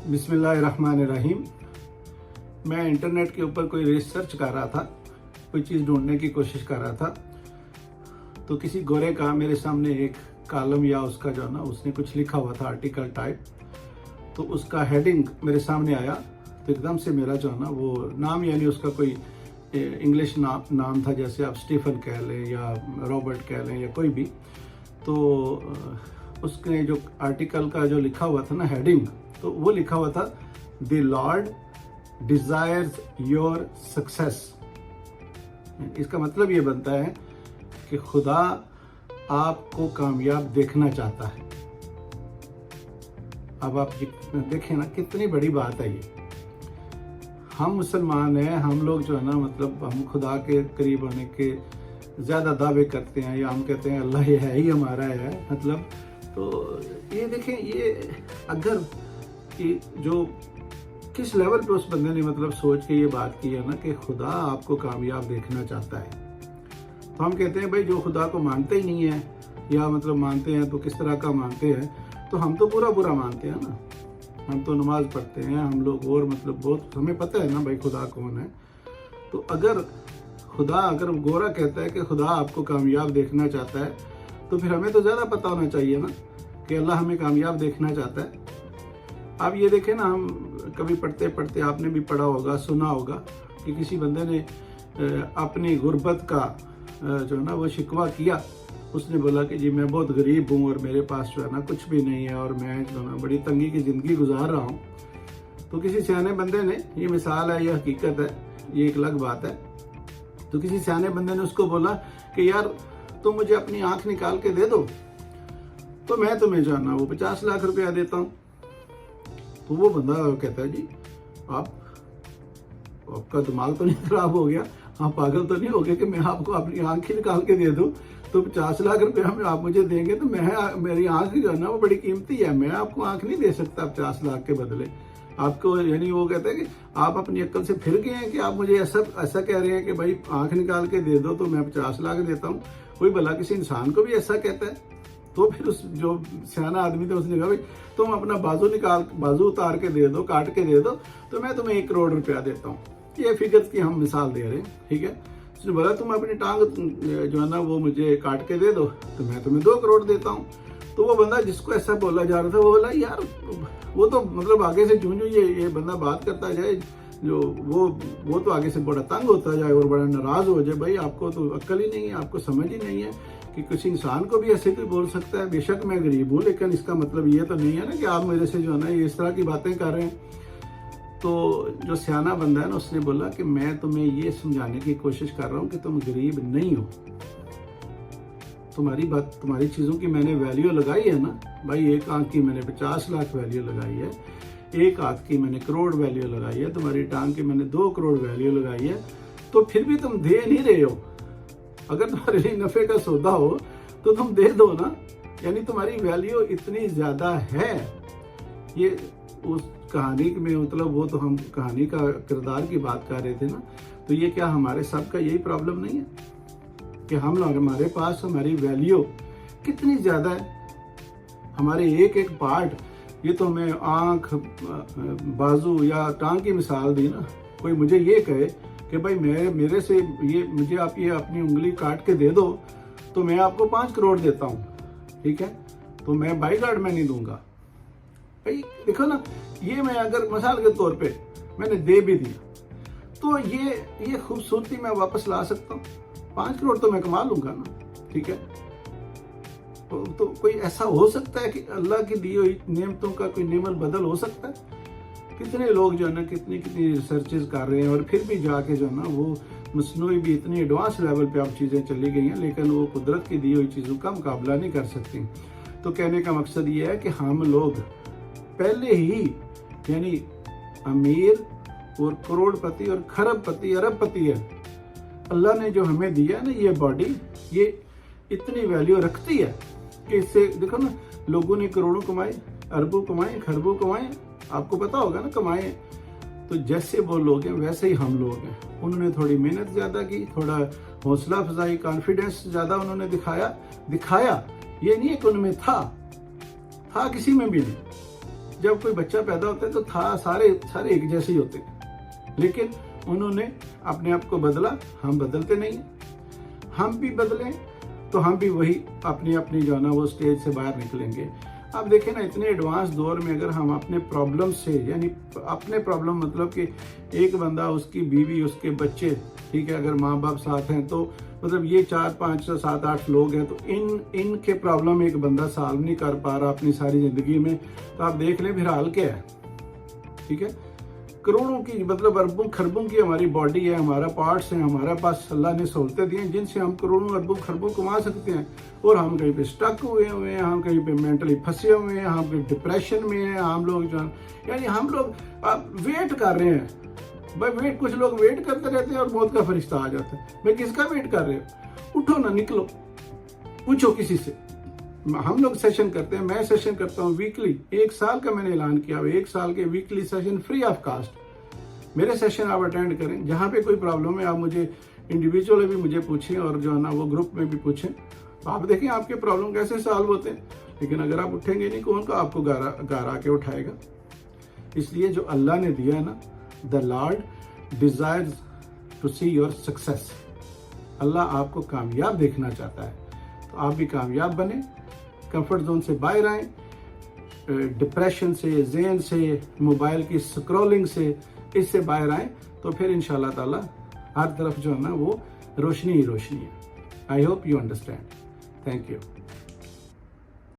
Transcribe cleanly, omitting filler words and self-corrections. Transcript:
बिस्मिल्लाहिर्रहमानिर्रहीम। मैं इंटरनेट के ऊपर कोई रिसर्च कर रहा था, कोई चीज़ ढूंढने की कोशिश कर रहा था, तो किसी गोरे का मेरे सामने एक कॉलम या उसका जो है ना उसने कुछ लिखा हुआ था आर्टिकल टाइप, तो उसका हेडिंग मेरे सामने आया। तो एकदम से मेरा जो है ना वो नाम, यानी उसका कोई इंग्लिश नाम था, जैसे आप स्टीफन कह लें या रॉबर्ट कह लें या कोई भी। तो उसके जो आर्टिकल का जो लिखा हुआ था ना हेडिंग, तो वो लिखा हुआ था the Lord desires your success. इसका मतलब ये बनता है कि खुदा आपको कामयाब देखना चाहता है। अब आप देखें ना, कितनी बड़ी बात है ये। हम मुसलमान हैं, हम लोग जो है ना मतलब हम खुदा के करीब होने के ज़्यादा दावे करते हैं, या हम कहते हैं अल्लाह ये है ही हमारा है, मतलब। तो ये देखें, ये अगर कि जो किस लेवल पे उस बंदे ने मतलब सोच के ये बात की है ना कि खुदा आपको कामयाब देखना चाहता है। तो हम कहते हैं भाई जो खुदा को मानते ही नहीं है, या मतलब मानते हैं तो किस तरह का मानते हैं, तो हम तो बुरा मानते हैं ना। हम तो नमाज पढ़ते हैं हम लोग, और मतलब बहुत हमें पता है ना भाई खुदा कौन है। तो अगर गोरा कहता है कि खुदा आपको कामयाब देखना चाहता है, तो फिर हमें तो ज़्यादा पता होना चाहिए ना कि अल्लाह हमें कामयाब देखना चाहता है। आप ये देखें ना, हम कभी पढ़ते पढ़ते आपने भी पढ़ा होगा, सुना होगा कि किसी बंदे ने अपनी गुर्बत का जो है ना वो शिकवा किया। उसने बोला कि जी मैं बहुत गरीब हूँ और मेरे पास जो है ना कुछ भी नहीं है, और मैं जो है ना बड़ी तंगी की ज़िंदगी गुजार रहा हूँ। तो किसी सियाने बंदे ने, ये मिसाल है, ये हकीकत है, ये एक अलग बात है। तो किसी सियाने बंदे ने उसको बोला कि यार तुम मुझे अपनी आँख निकाल के दे दो, तो मैं तुम्हें जो है ना वो 50 लाख रुपया देता हूँ। तो वो बंदा कहता है जी आपका दिमाग तो नहीं खराब हो गया, आप पागल तो नहीं हो गए कि मैं आपको अपनी आँख ही निकाल के दे दूँ, तो 50 लाख रुपया में आप मुझे देंगे तो मेरी आँख जो है ना वो बड़ी कीमती है, मैं आपको आँख नहीं दे सकता 50 लाख के बदले आपको। यानी वो कहता है कि आप अपनी अक्ल से फिर गए हैं कि आप मुझे ऐसा कह रहे हैं कि भाई आँख निकाल के दे दो तो मैं 50 लाख देता हूँ। कोई भला किसी इंसान को भी ऐसा कहता है? तो फिर उस जो सियाना आदमी था उसने कहा भाई तुम अपना बाजू उतार के दे दो, काट के दे दो, तो मैं तुम्हें 1 करोड़ रुपया देता हूँ। ये फिगर की हम मिसाल दे रहे हैं, ठीक है। उसने बोला तुम अपनी टांग जो है ना वो मुझे काट के दे दो, तो मैं तुम्हें 2 करोड़ देता हूँ। तो वो बंदा जिसको ऐसा बोला जा रहा था वो बोला यार वो तो मतलब आगे से जो ये बंदा बात करता जाए, जो वो तो आगे से बड़ा तंग होता जाए और बड़ा नाराज हो जाए। भाई आपको तो अक्ल ही नहीं है, आपको समझ ही नहीं है कि किसी इंसान को भी ऐसे कोई बोल सकता है। बेशक मैं गरीब हूँ, लेकिन इसका मतलब ये तो नहीं है ना कि आप मेरे से जो है ना ये इस तरह की बातें कर रहे हैं। तो जो सियाना बंदा है ना उसने बोला कि मैं तुम्हें ये समझाने की कोशिश कर रहा हूँ कि तुम गरीब नहीं हो। तुम्हारी चीज़ों की मैंने वैल्यू लगाई है ना भाई। एक आंख की मैंने 50 लाख वैल्यू लगाई है, एक हाथ की मैंने करोड़ वैल्यू लगाई है, तुम्हारी टांग की मैंने 2 करोड़ वैल्यू लगाई है, तो फिर भी तुम दे नहीं रहे हो। अगर तुम्हारे लिए नफे का सौदा हो तो तुम दे दो ना, यानी तुम्हारी वैल्यू इतनी ज्यादा है। ये उस कहानी में मतलब वो तो हम कहानी का किरदार की बात कर रहे थे ना। तो ये क्या हमारे सब का यही प्रॉब्लम नहीं है कि हमारे पास हमारी वैल्यू कितनी ज्यादा है, हमारे एक एक पार्ट। ये तो हमें आंख, बाजू या टांग की मिसाल दी ना। कोई मुझे ये कहे कि भाई मेरे से मुझे आप ये अपनी उंगली काट के दे दो तो मैं आपको 5 करोड़ देता हूँ, ठीक है, तो मैं बाईगार्ड में नहीं दूंगा। भाई देखो ना, ये मैं अगर मिसाल के तौर पे मैंने दे भी दिया तो ये खूबसूरती मैं वापस ला सकता हूँ। 5 करोड़ तो मैं कमा लूंगा ना, ठीक है। तो कोई ऐसा हो सकता है कि अल्लाह की दी हुई नेमतों का कोई नेमत बदल हो सकता है? कितने लोग जो है ना कितनी रिसर्चेज कर रहे हैं, और फिर भी जाके जो है ना वो मसनूई भी इतनी एडवांस लेवल पे अब चीज़ें चली गई हैं, लेकिन वो कुदरत की दी हुई चीज़ों का मुकाबला नहीं कर सकती। तो कहने का मकसद ये है कि हम लोग पहले ही यानी अमीर और करोड़पति और खरबपति अरबपति है। अल्लाह ने जो हमें दिया है ना ये बॉडी, ये इतनी वैल्यू रखती है कि इससे देखो ना, लोगों ने करोड़ों कमाए, अरबों कमाए, खरबों कमाए, आपको पता होगा ना कमाए। तो जैसे वो लोग हैं वैसे ही हम लोग हैं। उन्होंने थोड़ी मेहनत ज़्यादा की, थोड़ा हौसला अफजाई, कॉन्फिडेंस ज़्यादा उन्होंने दिखाया। ये नहीं है कि उनमें था किसी में भी नहीं। جب کوئی بچہ پیدا ہوتا ہے تو سارے ایک جیسے ہی ہوتے ہیں، لیکن انہوں نے اپنے آپ کو بدلا، ہم بدلتے نہیں ہیں۔ ہم بھی بدلیں تو ہم بھی وہی اپنی جو ہے نا وہ اسٹیج سے باہر نکلیں گے۔ اب دیکھیں نا، اتنے ایڈوانس دور میں اگر ہم اپنے پرابلم سے، یعنی اپنے پرابلم مطلب کہ ایک بندہ، اس کی بیوی، اس کے بچے، ٹھیک ہے، اگر ماں باپ ساتھ ہیں تو مطلب یہ 4 5 7 8 لوگ ہیں، تو ان کے پرابلم ایک بندہ سالو نہیں کر پا رہا اپنی ساری زندگی میں، تو آپ دیکھ لیں پھر حال کیا ہے، ٹھیک ہے۔ کروڑوں کی، مطلب اربوں خربوں کی ہماری باڈی ہے، ہمارا پارٹس ہیں، ہمارا پاس اللہ نے سہولتیں دی ہیں جن سے ہم کروڑوں اربوں خربوں کما سکتے ہیں، اور ہم کہیں پہ سٹک ہوئے ہیں، ہم کہیں پہ مینٹلی پھنسے ہوئے ہیں، ہم کہیں ڈپریشن میں ہیں، ہم لوگ یعنی ہم لوگ ویٹ کر رہے ہیں بھائی، ویٹ، کچھ لوگ ویٹ کرتے رہتے ہیں اور موت کا فرشتہ آ جاتا ہے۔ میں کس کا ویٹ کر رہے ہوں؟ اٹھو نا، نکلو، پوچھو کسی سے۔ ہم لوگ سیشن کرتے ہیں، میں سیشن کرتا ہوں ویکلی، 1 سال کا میں نے اعلان کیا ہوا، 1 سال کے weekly session free of cost. میرے سیشن آپ اٹینڈ کریں، جہاں پہ کوئی پرابلم ہے آپ مجھے انڈیویجول بھی مجھے پوچھیں، اور جو ہے نا وہ گروپ میں بھی پوچھیں، آپ دیکھیں آپ کے پرابلم کیسے سالو ہوتے ہیں۔ لیکن اگر آپ اٹھیں گے نہیں، کون کا آپ کو گھر آ کے اٹھائے گا؟ اس لیے جو اللہ نے دیا ہے نا، the Lord desires to see your success، اللہ آپ کو کامیاب دیکھنا چاہتا ہے، تو آپ بھی کامیاب بنیں، کمفرٹ زون سے باہر آئیں، ڈپریشن سے، ذہن سے، موبائل کی سکرولنگ سے، اس سے باہر آئیں، تو پھر انشاءاللہ تعالی ہر طرف جو ہے نا وہ روشنی ہی روشنی ہے۔ I hope you understand. Thank you.